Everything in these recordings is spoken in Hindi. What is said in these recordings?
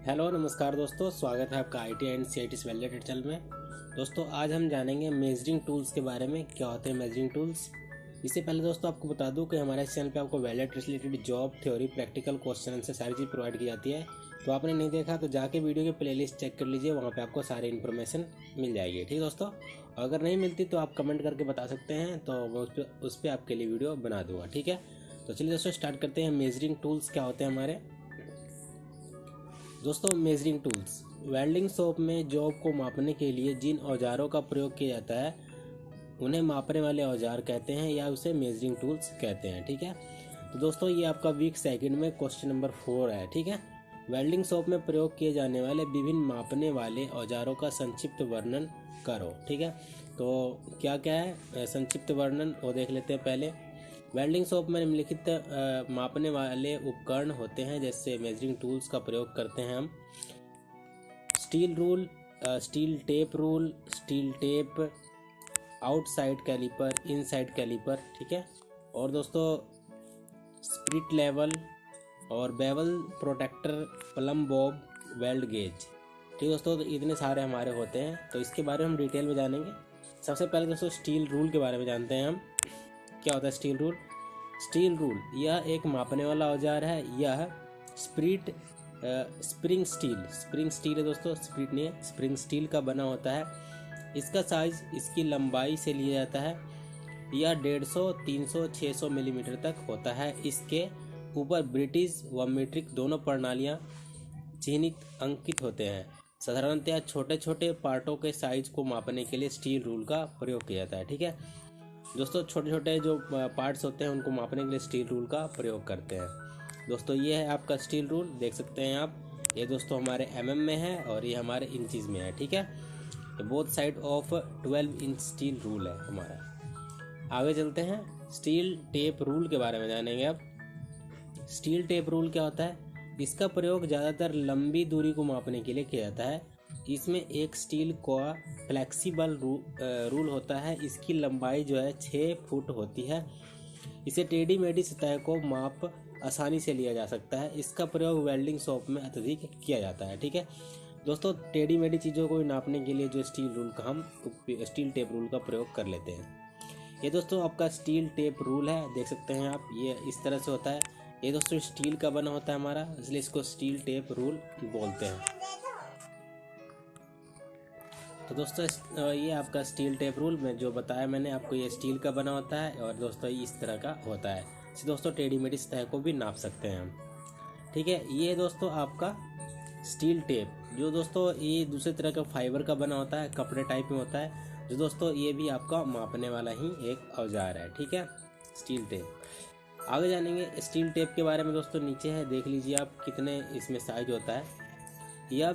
हेलो नमस्कार दोस्तों, स्वागत है आपका IT and CIT validated channel में। दोस्तों आज हम जानेंगे मेजरिंग टूल्स के बारे में। क्या होते हैं मेजरिंग टूल्स। इससे पहले दोस्तों आपको बता दूं कि हमारे इस चैनल पे आपको validate related job theory practical question से सारी चीज़ प्रोवाइड की जाती है। तो आपने नहीं देखा तो जाके वीडियो की प्लेलिस्ट चेक कर लीजिए, वहाँ पर आपको सारी इन्फॉर्मेशन मिल जाएगी। ठीक है दोस्तों, अगर नहीं मिलती तो आप कमेंट करके बता सकते हैं, तो मैं उस पर आपके लिए वीडियो बना दूँगा। ठीक है, तो चलिए दोस्तों स्टार्ट करते हैं। मेजरिंग टूल्स क्या होते हैं हमारे दोस्तों। मेजरिंग टूल्स वेल्डिंग शॉप में जॉब को मापने के लिए जिन औजारों का प्रयोग किया जाता है उन्हें मापने वाले औजार कहते हैं या उसे मेजरिंग टूल्स कहते हैं। ठीक है, तो दोस्तों ये आपका वीक सेकंड में क्वेश्चन नंबर 4 है। ठीक है, वेल्डिंग शॉप में प्रयोग किए जाने वाले विभिन्न मापने वाले औजारों का संक्षिप्त वर्णन करो। ठीक है, तो क्या क्या है संक्षिप्त वर्णन वो देख लेते हैं पहले। वेल्डिंग शॉप में निम्नलिखित मापने वाले उपकरण होते हैं, जैसे मेजरिंग टूल्स का प्रयोग करते हैं हम। Steel rule, steel tape rule, steel tape, outside caliper, inside caliper. ठीक है, और दोस्तों स्पिरिट लेवल और bevel protractor, plumb bob, weld gauge. ठीक है दोस्तों, तो इतने सारे हमारे होते हैं, तो इसके बारे में हम डिटेल में जानेंगे। सबसे पहले दोस्तों स्टील रूल के बारे में जानते हैं हम। क्या होता है स्टील रूल। स्टील रूल यह एक मापने वाला औजार है। यह स्प्रिंग स्टील है दोस्तों, स्प्रिट नहीं है, स्प्रिंग स्टील का बना होता है। इसका साइज इसकी लंबाई से लिया जाता है। यह 150, 300, 600 मिलीमीटर तक होता है। इसके ऊपर ब्रिटिश व मीट्रिक दोनों प्रणालियाँ चिन्हित अंकित होते हैं। साधारणतः छोटे छोटे पार्टों के साइज को मापने के लिए स्टील रूल का प्रयोग किया जाता है। ठीक है दोस्तों, छोटे छोटे जो पार्ट्स होते हैं उनको मापने के लिए स्टील रूल का प्रयोग करते हैं। दोस्तों ये है आपका स्टील रूल, देख सकते हैं आप। ये दोस्तों हमारे mm में है और ये हमारे इंचज़ में है। ठीक है, तो both side of 12 inch steel rule है हमारा। आगे चलते हैं, स्टील टेप रूल के बारे में जानेंगे अब। स्टील टेप रूल क्या होता है। इसका प्रयोग ज़्यादातर लंबी दूरी को मापने के लिए किया जाता है। इसमें एक स्टील का फ्लेक्सिबल रूल होता है। इसकी लंबाई जो है 6 फुट होती है। इसे टेढ़ी मेढ़ी सतह को माप आसानी से लिया जा सकता है। इसका प्रयोग वेल्डिंग शॉप में अत्यधिक किया जाता है। ठीक है दोस्तों, टेढ़ी मेढ़ी चीज़ों को नापने के लिए जो स्टील रूल का हम स्टील टेप रूल का प्रयोग कर लेते हैं। ये दोस्तों आपका स्टील टेप रूल है, देख सकते हैं आप। ये इस तरह से होता है। ये दोस्तों स्टील का बना होता है हमारा, इसलिए इसको स्टील टेप रूल बोलते हैं। तो दोस्तों ये आपका स्टील टेप रूल में जो बताया मैंने आपको, ये स्टील का बना होता है और दोस्तों इस तरह का होता है। इसे दोस्तों टेढ़ी मेढ़ी सतह को भी नाप सकते हैं हम। ठीक है, ये दोस्तों आपका स्टील टेप जो दोस्तों ये दूसरे तरह का फाइबर का बना होता है, कपड़े टाइप में होता है, जो दोस्तों ये भी आपका मापने वाला ही एक औजार है। ठीक है, स्टील टेप। आगे जानेंगे स्टील टेप के बारे में। दोस्तों नीचे है, देख लीजिए आप कितने इसमें साइज होता है। यह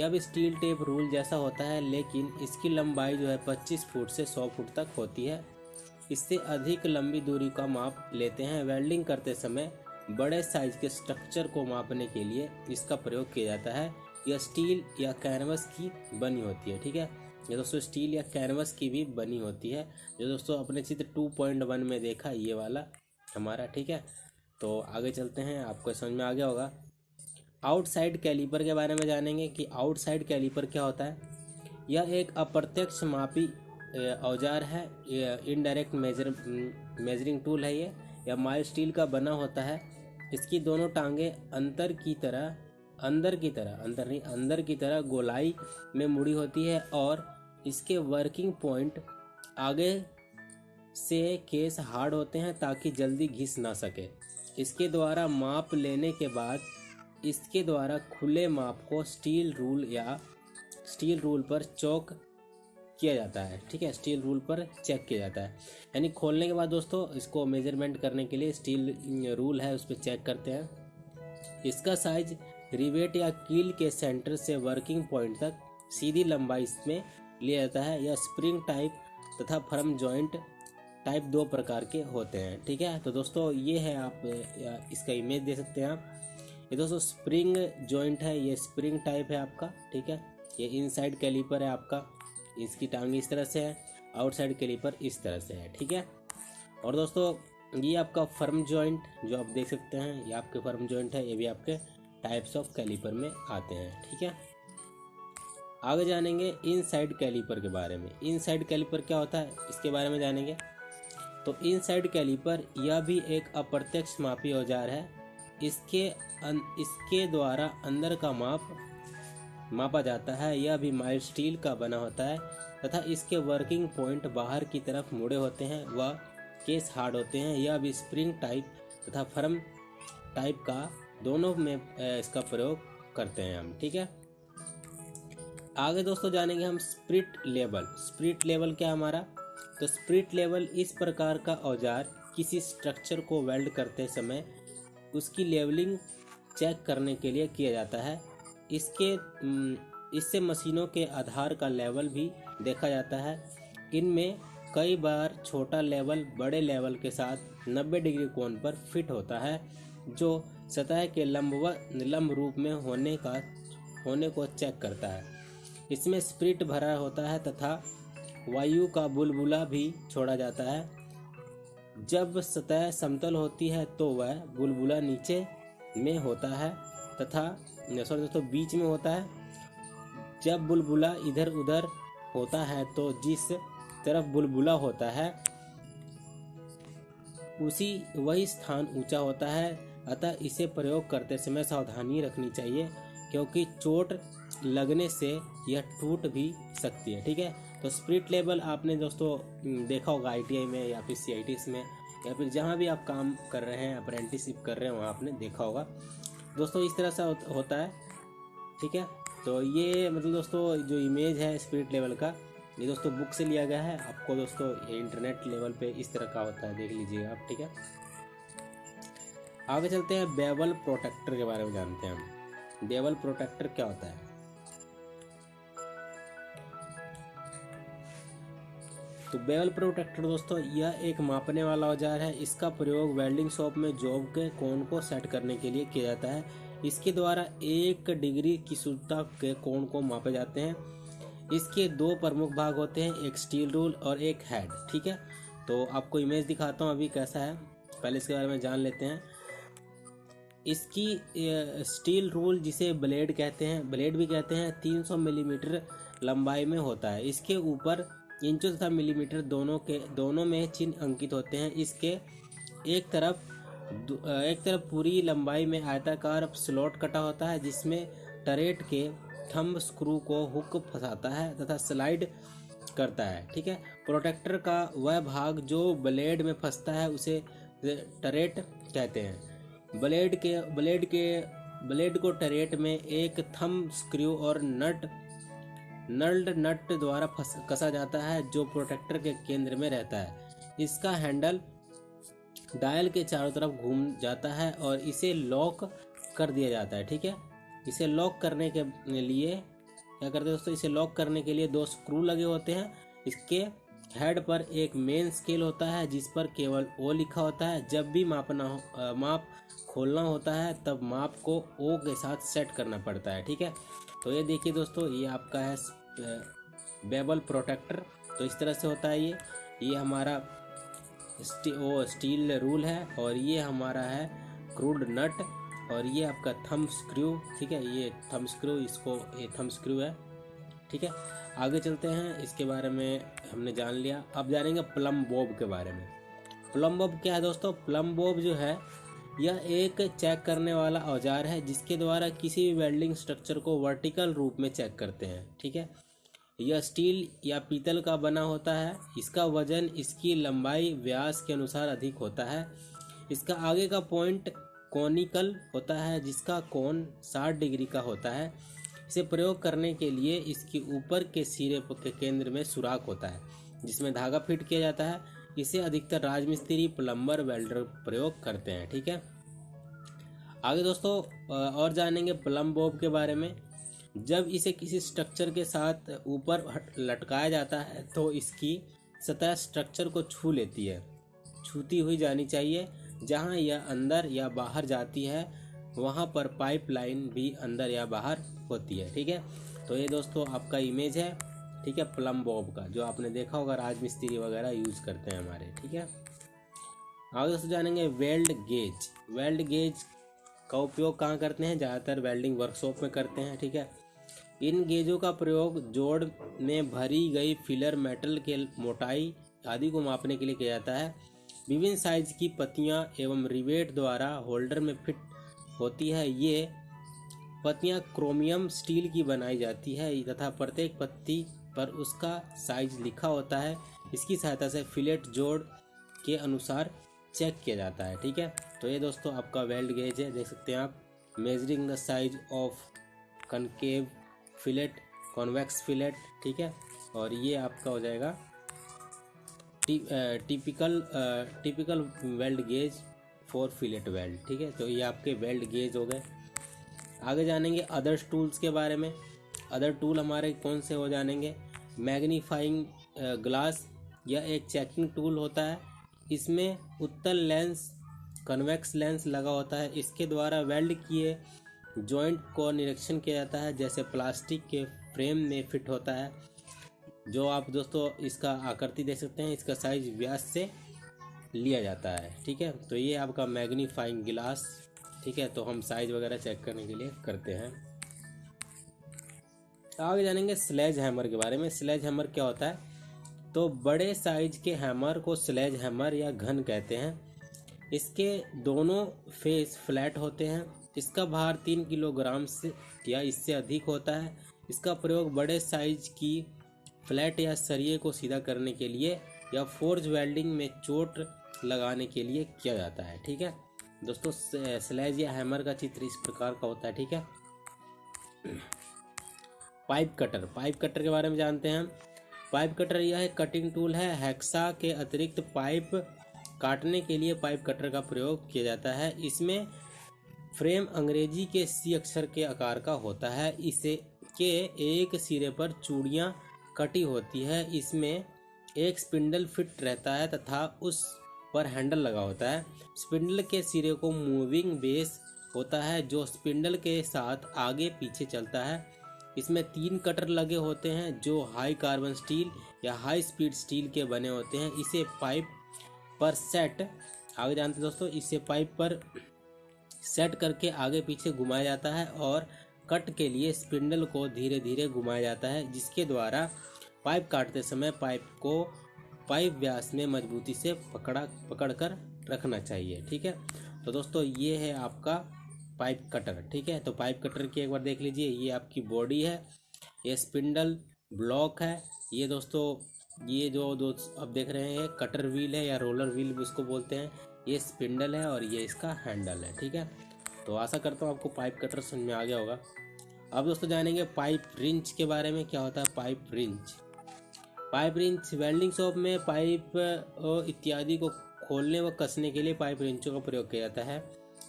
भी स्टील टेप रूल जैसा होता है, लेकिन इसकी लंबाई जो है 25 फुट से 100 फुट तक होती है। इससे अधिक लंबी दूरी का माप लेते हैं। वेल्डिंग करते समय बड़े साइज के स्ट्रक्चर को मापने के लिए इसका प्रयोग किया जाता है। यह स्टील या कैनवस की बनी होती है। ठीक है, ये दोस्तों स्टील या कैनवस की भी बनी होती है, जो दोस्तों अपने चित्र 2.1 में देखा ये वाला हमारा। ठीक है, तो आगे चलते हैं, आपको समझ में आ गया होगा। आउटसाइड कैलिपर के बारे में जानेंगे कि आउटसाइड कैलिपर क्या होता है। यह एक अप्रत्यक्ष मापी औजार है। इनडायरेक्ट मेजरिंग टूल है। यह माइल्ड स्टील का बना होता है। इसकी दोनों टांगे अंदर की तरह गोलाई में मुड़ी होती है और इसके वर्किंग पॉइंट आगे से केस हार्ड होते हैं ताकि जल्दी घिस ना सके। इसके द्वारा माप लेने के बाद इसके द्वारा खुले माप को स्टील रूल पर चेक किया जाता है। ठीक है, स्टील रूल पर चेक किया जाता है, यानी खोलने के बाद दोस्तों इसको मेजरमेंट करने के लिए स्टील रूल है उस पर चेक करते हैं। इसका साइज रिवेट या कील के सेंटर से वर्किंग पॉइंट तक सीधी लंबाई इसमें लिया जाता है। यह स्प्रिंग टाइप तथा फर्म जॉइंट टाइप 2 प्रकार के होते हैं। ठीक है, तो दोस्तों ये है, आप इसका इमेज दे सकते हैं आप। ये दोस्तों स्प्रिंग जॉइंट है, ये स्प्रिंग टाइप है आपका। ठीक है, ये इनसाइड कैलिपर है आपका, इसकी टांग इस तरह से है, आउटसाइड कैलिपर इस तरह से है। ठीक है, और दोस्तों ये आपका फर्म जॉइंट जो आप देख सकते हैं, ये आपके फर्म जॉइंट है, ये भी आपके टाइप्स ऑफ कैलिपर में आते हैं। ठीक है, आगे जानेंगे इनसाइड कैलिपर के बारे में। इनसाइड कैलिपर क्या होता है इसके बारे में जानेंगे। तो इनसाइड कैलिपर यह भी एक अप्रत्यक्ष मापी औजार है। इसके द्वारा अंदर का माप मापा जाता है। यह भी माइल्ड स्टील का बना होता है तथा इसके वर्किंग पॉइंट बाहर की तरफ मुड़े होते हैं व केस हार्ड होते हैं। यह भी स्प्रिंग टाइप तथा फर्म टाइप का दोनों में इसका प्रयोग करते हैं हम। ठीक है, आगे दोस्तों जानेंगे हम स्पिरिट लेवल। स्पिरिट लेवल क्या हमारा, तो स्पिरिट लेवल इस प्रकार का औजार किसी स्ट्रक्चर को वेल्ड करते समय उसकी लेवलिंग चेक करने के लिए किया जाता है। इससे मशीनों के आधार का लेवल भी देखा जाता है। इनमें कई बार छोटा लेवल बड़े लेवल के साथ 90 डिग्री कोण पर फिट होता है जो सतह के लंब रूप में होने को चेक करता है। इसमें स्पिरिट भरा होता है तथा वायु का बुलबुला भी छोड़ा जाता है। जब सतह समतल होती है तो वह बुलबुला नीचे में होता है तथा दोस्तों बीच में होता है। जब बुलबुला इधर उधर होता है तो जिस तरफ बुलबुला होता है वही स्थान ऊंचा होता है। अतः इसे प्रयोग करते समय सावधानी रखनी चाहिए क्योंकि चोट लगने से यह टूट भी सकती है। ठीक है, तो स्पिरिट लेवल आपने दोस्तों देखा होगा ITI में या फिर CITs में या फिर जहाँ भी आप काम कर रहे हैं, अप्रेंटिसशिप कर रहे हैं, वहाँ आपने देखा होगा दोस्तों। इस तरह से होता है। ठीक है, तो ये मतलब दोस्तों जो इमेज है स्पिरिट लेवल का, ये दोस्तों बुक से लिया गया है। आपको दोस्तों ये इंटरनेट लेवल पे इस तरह का होता है, देख लीजिएगा आप। ठीक है, आगे चलते हैं बेवल प्रोटेक्टर के बारे में जानते हैं हम। बेवल प्रोटेक्टर क्या होता है, तो बेवल प्रोटेक्टर दोस्तों यह एक मापने वाला औजार है। इसका प्रयोग वेल्डिंग शॉप में जॉब के कोण को सेट करने के लिए किया जाता है। इसके द्वारा 1 डिग्री की शुद्धता के कोण को मापे जाते हैं। इसके 2 प्रमुख भाग होते हैं, एक स्टील रूल और एक हेड। ठीक है, तो आपको इमेज दिखाता हूँ अभी कैसा है, पहले इसके बारे में जान लेते हैं। इसकी स्टील रूल जिसे ब्लेड कहते हैं, ब्लेड भी कहते हैं, 300 मिलीमीटर लंबाई में होता है। इसके ऊपर इंचों तथा मिलीमीटर दोनों में चिन्ह अंकित होते हैं। इसके एक तरफ पूरी लंबाई में आयताकार स्लॉट कटा होता है जिसमें टरेट के थंब स्क्रू को हुक फंसाता है तथा स्लाइड करता है। ठीक है, प्रोटेक्टर का वह भाग जो ब्लेड में फंसता है उसे टरेट कहते हैं। ब्लेड को टरेट में एक थंब स्क्रू और नट द्वारा कसा जाता है जो प्रोटेक्टर के केंद्र में रहता है। इसका हैंडल डायल के चारों तरफ घूम जाता है और इसे लॉक कर दिया जाता है। ठीक है, इसे लॉक करने के लिए क्या करते हैं दोस्तों, इसे लॉक करने के लिए 2 स्क्रू लगे होते हैं। इसके हेड पर एक मेन स्केल होता है जिस पर केवल O लिखा होता है। जब भी माप खोलना होता है तब माप को O के साथ सेट करना पड़ता है। ठीक है, तो ये देखिए दोस्तों, ये आपका है बेवल प्रोटेक्टर। तो इस तरह से होता है। ये हमारा स्टील रूल है और ये हमारा है क्रूड नट और ये आपका थंब स्क्रू। ठीक है, ये थंब स्क्रू, ये थंब स्क्रू है। ठीक है, आगे चलते हैं, इसके बारे में हमने जान लिया। अब जानेंगे प्लम बॉब के बारे में। प्लम बॉब क्या है दोस्तों, प्लम बॉब जो है यह एक चेक करने वाला औजार है जिसके द्वारा किसी भी वेल्डिंग स्ट्रक्चर को वर्टिकल रूप में चेक करते हैं। ठीक है, यह स्टील या पीतल का बना होता है। इसका वजन इसकी लंबाई व्यास के अनुसार अधिक होता है। इसका आगे का पॉइंट कोनिकल होता है जिसका कोण 60 डिग्री का होता है। इसे प्रयोग करने के लिए इसके ऊपर के सिरे के केंद्र में सुराख होता है जिसमें धागा फिट किया जाता है। इसे अधिकतर राजमिस्त्री, प्लम्बर, वेल्डर प्रयोग करते हैं। ठीक है, आगे दोस्तों और जानेंगे प्लम बॉब के बारे में। जब इसे किसी स्ट्रक्चर के साथ ऊपर लटकाया जाता है तो इसकी सतह स्ट्रक्चर को छूती हुई जानी चाहिए। जहां यह अंदर या बाहर जाती है वहां पर पाइप लाइन भी अंदर या बाहर होती है। ठीक है, तो ये दोस्तों आपका इमेज है। ठीक है, प्लम बॉब का, जो आपने देखा होगा राजमिस्त्री वगैरह यूज करते हैं हमारे। ठीक है, आगे दोस्तों जानेंगे वेल्ड गेज। वेल्ड गेज का उपयोग कहाँ करते हैं? ज़्यादातर वेल्डिंग वर्कशॉप में करते हैं। ठीक है, इन गेजों का प्रयोग जोड़ में भरी गई फिलर मेटल के मोटाई आदि को मापने के लिए किया जाता है। विभिन्न साइज की पत्तियां एवं रिवेट द्वारा होल्डर में फिट होती है। ये पत्तियां क्रोमियम स्टील की बनाई जाती है तथा प्रत्येक पत्ती पर उसका साइज लिखा होता है। इसकी सहायता से फिलेट जोड़ के अनुसार चेक किया जाता है। ठीक है, तो ये दोस्तों आपका वेल्ड गेज है, देख सकते हैं आप। Measuring the size of concave fillet, convex fillet. ठीक है, और ये आपका हो जाएगा typical weld gauge for fillet weld. ठीक है, तो ये आपके वेल्ड गेज हो गए। आगे जानेंगे अदर्स टूल्स के बारे में। अदर टूल हमारे कौन से हो जानेंगे? मैग्नीफाइंग ग्लास, यह एक चेकिंग टूल होता है। इसमें उत्तल लेंस, कन्वेक्स लेंस लगा होता है। इसके द्वारा वेल्ड किए जॉइंट को निरीक्षण किया जाता है, जैसे प्लास्टिक के फ्रेम में फिट होता है। जो आप दोस्तों इसका आकृति देख सकते हैं, इसका साइज व्यास से लिया जाता है। ठीक है, तो ये आपका मैग्नीफाइंग ग्लास। ठीक है, तो हम साइज वगैरह चेक करने के लिए करते हैं। आगे जानेंगे स्लेज हैमर के बारे में। स्लेज हैमर क्या होता है? तो बड़े साइज के हैमर को स्लेज हैमर या घन कहते हैं। इसके दोनों फेस फ्लैट होते हैं। इसका भार 3 किलोग्राम से या इससे अधिक होता है। इसका प्रयोग बड़े साइज की फ्लैट या सरिये को सीधा करने के लिए या फोर्ज वेल्डिंग में चोट लगाने के लिए किया जाता है। ठीक है दोस्तों, स्लेज या हैमर का चित्र इस प्रकार का होता है। ठीक है, पाइप कटर। पाइप कटर के बारे में जानते हैं हम। पाइप कटर यह एक कटिंग टूल है। हेक्सा के अतिरिक्त पाइप काटने के लिए पाइप कटर का प्रयोग किया जाता है। इसमें फ्रेम अंग्रेजी के सी अक्षर के आकार का होता है। इसे के एक सिरे पर चूड़ियाँ कटी होती है। इसमें एक स्पिंडल फिट रहता है तथा उस पर हैंडल लगा होता है। स्पिंडल के सिरे को मूविंग बेस होता है जो स्पिंडल के साथ आगे पीछे चलता है। इसमें 3 कटर लगे होते हैं जो हाई कार्बन स्टील या हाई स्पीड स्टील के बने होते हैं। इसे पाइप पर सेट, आगे जानते दोस्तों, इसे पाइप पर सेट करके आगे पीछे घुमाया जाता है और कट के लिए स्पिंडल को धीरे धीरे घुमाया जाता है, जिसके द्वारा पाइप काटते समय पाइप को पाइप व्यास में मजबूती से पकड़ कर रखना चाहिए। ठीक है, तो दोस्तों ये है आपका पाइप कटर। ठीक है, तो पाइप कटर की एक बार देख लीजिए। ये आपकी बॉडी है, ये स्पिंडल ब्लॉक है। ये दोस्तों ये जो अब देख रहे हैं, ये कटर व्हील है या रोलर व्हील भी उसको बोलते हैं। ये स्पिंडल है और ये इसका हैंडल है। ठीक है, तो आशा करता हूँ आपको पाइप कटर समझ में आ गया होगा। अब दोस्तों जानेंगे पाइप रिंच के बारे में। क्या होता है pipe wrench? Pipe wrench welding shop में पाइप इत्यादि को खोलने व कसने के लिए पाइप रिंचों का प्रयोग किया जाता है।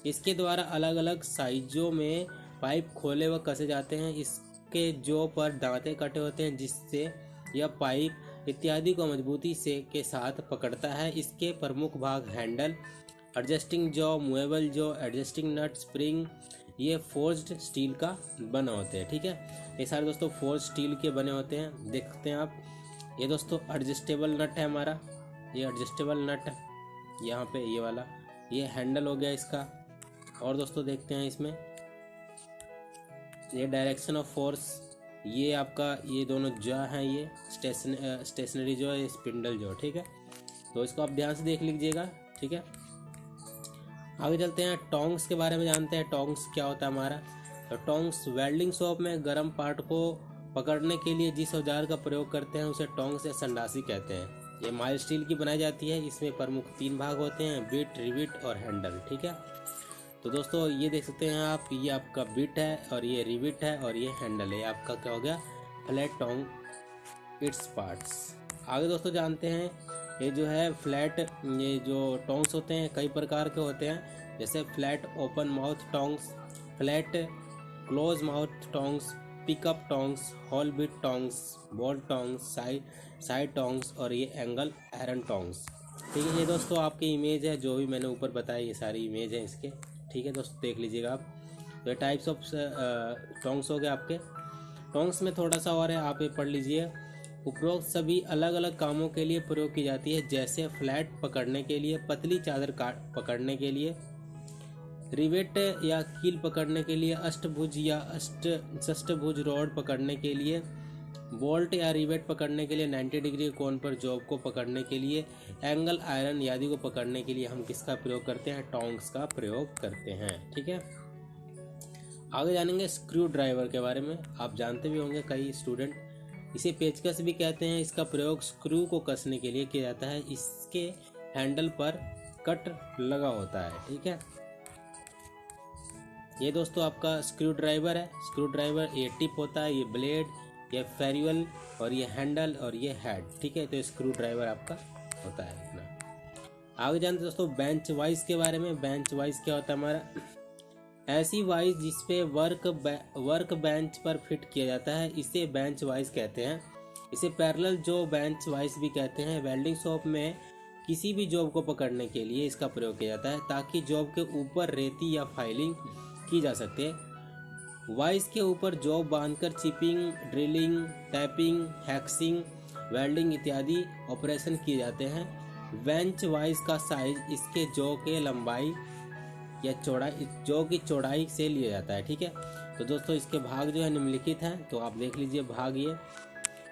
इसके द्वारा अलग अलग साइजों में पाइप खोले व कसे जाते हैं। इसके जो पर दांते कटे होते हैं, जिससे यह पाइप इत्यादि को मजबूती से के साथ पकड़ता है। इसके प्रमुख भाग handle, adjusting jaw, movable jaw, adjusting nut, spring, ये फोर्ज्ड स्टील का बना होते हैं। ठीक है, ये सारे दोस्तों फोर्ज स्टील के बने होते हैं, देख सकते हैं आप। ये दोस्तों एडजस्टेबल नट है हमारा, ये एडजस्टेबल नट यहाँ पे ये वाला, ये हैंडल हो गया इसका। और दोस्तों देखते हैं इसमें ये डायरेक्शन ऑफ फोर्स, ये आपका ये दोनों जॉ हैं, ये स्टेशनरी जॉ, ये स्पिंडल जॉ। ठीक है, तो इसको आप ध्यान से देख लीजिएगा। ठीक है, आगे चलते हैं, टोंग्स के बारे में जानते हैं। टोंग्स क्या होता है हमारा? तो टोंग्स वेल्डिंग शॉप में गर्म पार्ट को पकड़ने के लिए जिस औजार का प्रयोग करते हैं उसे टोंग्स या संडासी कहते हैं। ये माइल्ड स्टील की बनाई जाती है। इसमें प्रमुख 3 भाग होते हैं, बिट, रिविट और हैंडल। ठीक है, तो दोस्तों ये देख सकते हैं आप, ये आपका बिट है और ये रिविट है और ये हैंडल है। आपका क्या हो गया? Flat tong its parts. आगे दोस्तों जानते हैं, ये जो है फ्लैट, ये जो टोंग्स होते हैं कई प्रकार के होते हैं, जैसे flat open mouth tongs, flat close mouth tongs, pickup tongs, hole bit tongs, ball tongs, side tongs और ये एंगल आयरन टोंग्स। ठीक है, ये दोस्तों आपकी इमेज है, जो भी मैंने ऊपर बताया ये सारी इमेज है इसके। ठीक है दोस्तों, देख लीजिएगा आप। तो टाइप्स ऑफ टोंग्स हो गए आपके। टोंग्स में थोड़ा सा और है, आप ये पढ़ लीजिए। उपरोक्त सभी अलग अलग कामों के लिए प्रयोग की जाती है, जैसे फ्लैट पकड़ने के लिए, पतली चादर पकड़ने के लिए, रिवेट या कील पकड़ने के लिए, अष्टभुज या षष्ठभुज रॉड पकड़ने के लिए, बोल्ट या रिवेट पकड़ने के लिए, 90 डिग्री कोण पर जॉब को पकड़ने के लिए, एंगल आयरन आदि को पकड़ने के लिए हम किसका प्रयोग करते हैं? टोंग्स का प्रयोग करते हैं। ठीक है, आगे जानेंगे स्क्रू ड्राइवर के बारे में। आप जानते भी होंगे कई स्टूडेंट, इसे पेचकस भी कहते हैं। इसका प्रयोग स्क्रू को कसने के लिए किया जाता है। इसके हैंडल पर कट लगा होता है। ठीक है, ये दोस्तों आपका स्क्रू ड्राइवर है। स्क्रू ड्राइवर ये टिप होता है, ये ब्लेड, ये फेरियल और ये हैंडल और ये हेड। ठीक है, तो स्क्रू ड्राइवर आपका होता है इतना। आगे जानते दोस्तों बेंच वाइज के बारे में। बेंच वाइज क्या होता है हमारा? ऐसी वाइज जिसपे वर्क बेंच पर फिट किया जाता है, इसे बेंच वाइज कहते हैं। इसे पैरेलल जो बेंच वाइज भी कहते हैं। वेल्डिंग शॉप में किसी भी जॉब को पकड़ने के लिए इसका प्रयोग किया जाता है ताकि जॉब के ऊपर रेती या फाइलिंग की जा सके। वाइज के ऊपर जॉब बांधकर चिपिंग, ड्रिलिंग, टैपिंग, हैक्सिंग, वेल्डिंग इत्यादि ऑपरेशन किए जाते हैं। बेंच वाइज का साइज इसके जॉ के लंबाई या चौड़ाई, जॉ की चौड़ाई से लिया जाता है। ठीक है, तो दोस्तों इसके भाग जो है निम्नलिखित हैं, तो आप देख लीजिए भाग।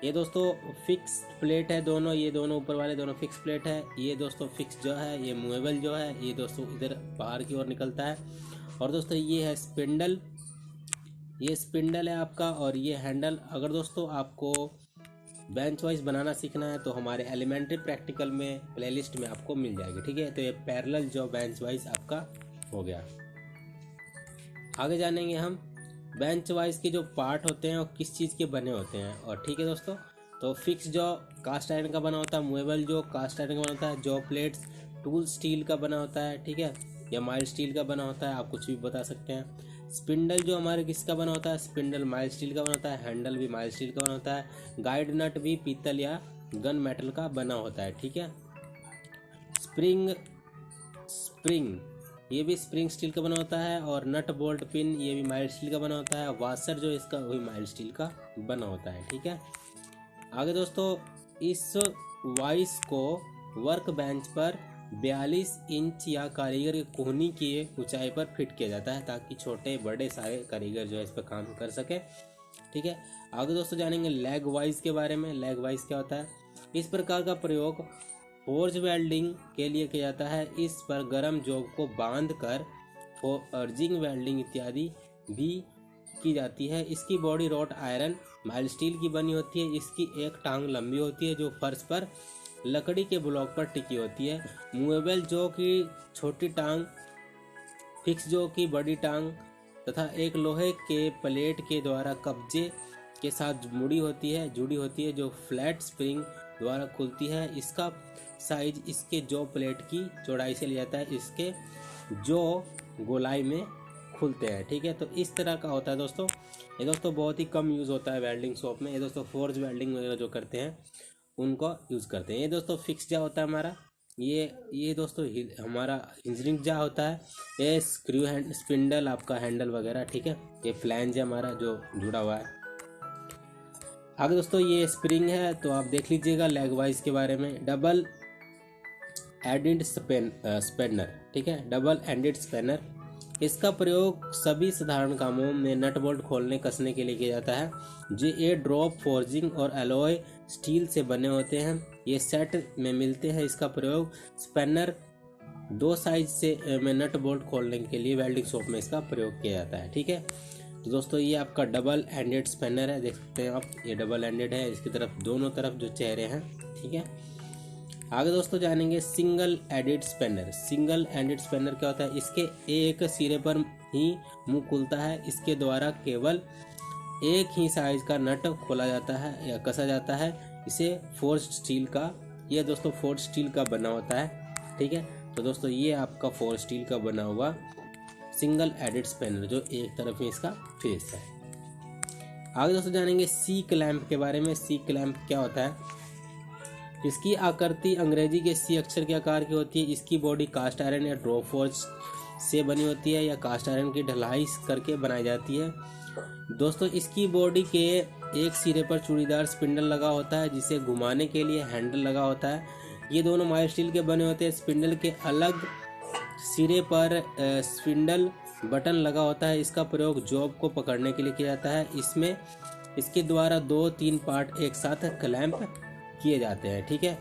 ये दोस्तों फिक्स प्लेट है दोनों, ये दोनों ऊपर वाले दोनों फिक्स प्लेट है। ये दोस्तों फिक्स जो है, ये मूवेबल जो है, ये दोस्तों इधर बाहर की ओर निकलता है। और दोस्तों ये है स्पिंडल, ये स्पिंडल है आपका, और ये हैंडल। अगर दोस्तों आपको बेंच वाइज बनाना सीखना है तो हमारे एलिमेंट्री प्रैक्टिकल में प्लेलिस्ट में आपको मिल जाएगी। ठीक है, तो ये पैरेलल जो बेंच वाइज आपका हो गया। आगे जानेंगे हम बेंच वाइज के जो पार्ट होते हैं वो किस चीज़ के बने होते हैं। और ठीक है दोस्तों, तो फिक्स जो कास्ट आयरन का बना होता है, मूवेबल जो कास्ट आयरन का बना होता है, जो प्लेट्स टूल स्टील का बना होता है। ठीक है, या माइल्ड स्टील का बना होता है, आप कुछ भी बता सकते हैं। स्पिंडल जो हमारे किसका बना होता है? स्पिंडल माइल्ड स्टील का बना होता है। हैंडल भी माइल्ड स्टील का बना होता है। गाइड नट भी पीतल या गन मेटल का बना होता है। ठीक है, स्प्रिंग ये भी स्प्रिंग स्टील का बना होता है। और नट बोल्ट पिन ये भी माइल्ड स्टील का बना होता है। वाशर जो इसका वही माइल्ड स्टील का बना होता है। ठीक है, आगे दोस्तों इस वाइस को वर्क बेंच पर 42 इंच या कारीगर की कोहनी की ऊंचाई पर फिट किया जाता है ताकि छोटे बड़े सारे कारीगर जो है इस पर काम कर सके। ठीक है, आगे दोस्तों जानेंगे लेग वाइज के बारे में। लेग वाइज क्या होता है? इस प्रकार का प्रयोग फोर्ज वेल्डिंग के लिए किया जाता है। इस पर गर्म जॉब को बांध कर फॉर्जिंग वेल्डिंग इत्यादि भी की जाती है। इसकी body rod iron mild steel की बनी होती है। इसकी एक टांग लंबी होती है जो फर्श पर लकड़ी के ब्लॉक पर टिकी होती है। मूवेबल जो की छोटी टांग, फिक्स जो की बड़ी टांग तथा एक लोहे के प्लेट के द्वारा कब्जे के साथ जुड़ी होती है जो फ्लैट स्प्रिंग द्वारा खुलती है। इसका साइज इसके जॉ प्लेट की चौड़ाई से लिया जाता है। इसके जॉ गोलाई में खुलते हैं। ठीक है, तो इस तरह का होता है दोस्तों। ये दोस्तों बहुत ही कम यूज़ होता है वेल्डिंग शॉप में। ये दोस्तों फोर्ज वेल्डिंग वगैरह जो करते हैं उनको यूज़ करते हैं। ये दोस्तों फिक्स जा होता है हमारा। ये दोस्तों हमारा हिंजरिंग जा होता है। ये स्क्रू हैंड स्पिंडल आपका हैंडल वगैरह। ठीक है, ये फ्लैंज है हमारा जो जुड़ा हुआ है। आगे दोस्तों ये स्प्रिंग है, तो आप देख लीजिएगा लेग वाइज के बारे में। Double ended spanner. ठीक है, डबल एंडेड स्पैनर, इसका प्रयोग सभी साधारण कामों में नट बोल्ट खोलने कसने के लिए किया जाता है। ये ड्रॉप फोर्जिंग और एलॉय स्टील से बने होते हैं। ये सेट में मिलते हैं। इसका प्रयोग स्पैनर 2 साइज से में नट बोल्ट खोलने के लिए वेल्डिंग शॉप में इसका प्रयोग किया जाता है। ठीक है, तो दोस्तों ये आपका डबल एंडेड स्पैनर है, देख सकते हैं आप, ये डबल एंडेड है। इसकी तरफ दोनों तरफ जो चेहरे हैं। ठीक है, आगे दोस्तों जानेंगे single ended spanner. Single ended spanner क्या होता है? इसके एक सिरे पर ही मुंह खुलता है। इसके द्वारा केवल एक ही साइज का नट खोला जाता है या कसा जाता है। इसे फोर्ज्ड स्टील का, ये दोस्तों फोर्ज्ड स्टील का बना होता है। ठीक है, तो दोस्तों ये आपका फोर्ज्ड स्टील का बना हुआ सिंगल एडेड स्पैनर जो एक तरफ में इसका फेस है। आगे दोस्तों जानेंगे सी क्लैंप के बारे में। सी क्लैंप क्या होता है? इसकी आकृति अंग्रेजी के सी अक्षर के आकार की होती है। इसकी बॉडी कास्ट आयरन या ड्रॉप फोर्ज से बनी होती है या कास्ट आयरन की ढलाई करके बनाई जाती है। दोस्तों इसकी बॉडी के एक सिरे पर चूड़ीदार स्पिंडल लगा होता है जिसे घुमाने के लिए हैंडल लगा होता है। ये दोनों माइल्ड स्टील के बने होते हैं। स्पिंडल के अलग सिरे पर स्पिंडल बटन लगा होता है। इसका प्रयोग जॉब को पकड़ने के लिए किया जाता है। इसके द्वारा 2-3 पार्ट एक साथ क्लैंप किए जाते हैं। ठीक है,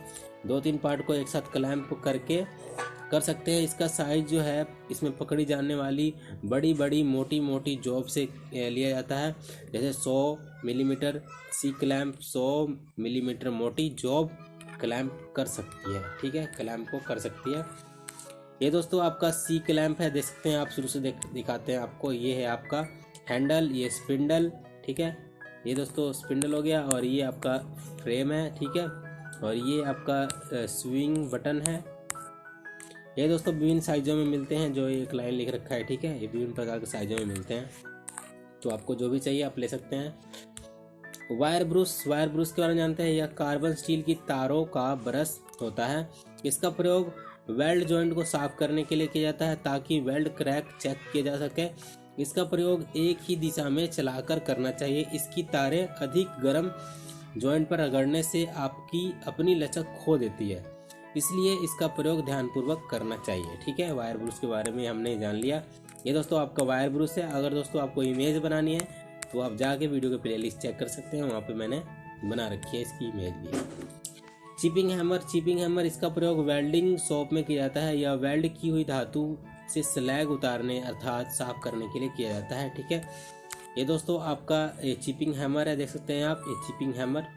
2-3 पार्ट को एक साथ क्लैंप करके कर सकते हैं। इसका साइज जो है, इसमें पकड़ी जाने वाली बड़ी बड़ी मोटी मोटी जॉब से लिया जाता है। जैसे 100 मिलीमीटर सी क्लैंप 100 मिलीमीटर मोटी जॉब क्लैंप कर सकती है। ठीक है, क्लैंप को कर सकती है। ये दोस्तों आपका सी क्लैंप है, देख सकते हैं आप, शुरू से दिखाते हैं आपको। ये है आपका हैंडल, ये स्पिंडल। ठीक है, ये दोस्तों स्पिंडल हो गया, और ये आपका फ्रेम है। ठीक है, और ये आपका स्विंग बटन है। ये दोस्तों विभिन्न साइजों में मिलते हैं, जो एक लाइन लिख रखा है। ठीक है, ये विभिन्न प्रकार के साइजों में मिलते हैं, तो आपको जो भी चाहिए आप ले सकते हैं। वायर ब्रूश के बारे में जानते हैं। यह कार्बन स्टील की तारों का ब्रश होता है। इसका प्रयोग वेल्ड जॉइंट को साफ करने के लिए किया जाता है, ताकि वेल्ड क्रैक चेक किया जा सके। इसका प्रयोग एक ही दिशा में चलाकर करना चाहिए। इसकी तारें अधिक गर्म जॉइंट पर रगड़ने से आपकी अपनी लचक खो देती है, इसलिए इसका प्रयोग ध्यानपूर्वक करना चाहिए। ठीक है, वायर ब्रूश के बारे में हमने जान लिया। ये दोस्तों आपका वायर ब्रूश है। अगर दोस्तों आपको इमेज बनानी है तो आप जाके वीडियो के प्लेलिस्ट चेक कर सकते हैं, वहाँ पे मैंने बना रखी है इसकी इमेज भी। चिपिंग हैमर इसका प्रयोग वेल्डिंग शॉप में किया जाता है। यह वेल्ड की हुई धातु से स्लैग उतारने अर्थात साफ करने के लिए किया जाता है। ठीक है, ये दोस्तों आपका चिपिंग हैमर है, देख सकते हैं आप, ये चिपिंग हैमर।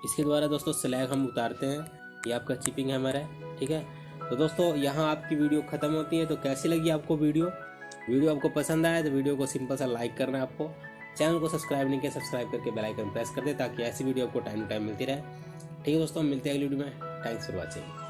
इसके द्वारा दोस्तों स्लैग हम उतारते हैं। ये आपका चिपिंग हैमर है। ठीक है, तो दोस्तों यहाँ आपकी वीडियो ख़त्म होती है। तो कैसी लगी आपको वीडियो आपको पसंद आया तो वीडियो को सिंपल सा लाइक करना है आपको। चैनल को सब्सक्राइब नहीं किया, सब्सक्राइब करके बेल आइकन प्रेस कर दे, ताकि ऐसी वीडियो आपको टाइम टू टाइम मिलती रहे। ठीक है दोस्तों, मिलते हैं अगली वीडियो में। Thanks for watching.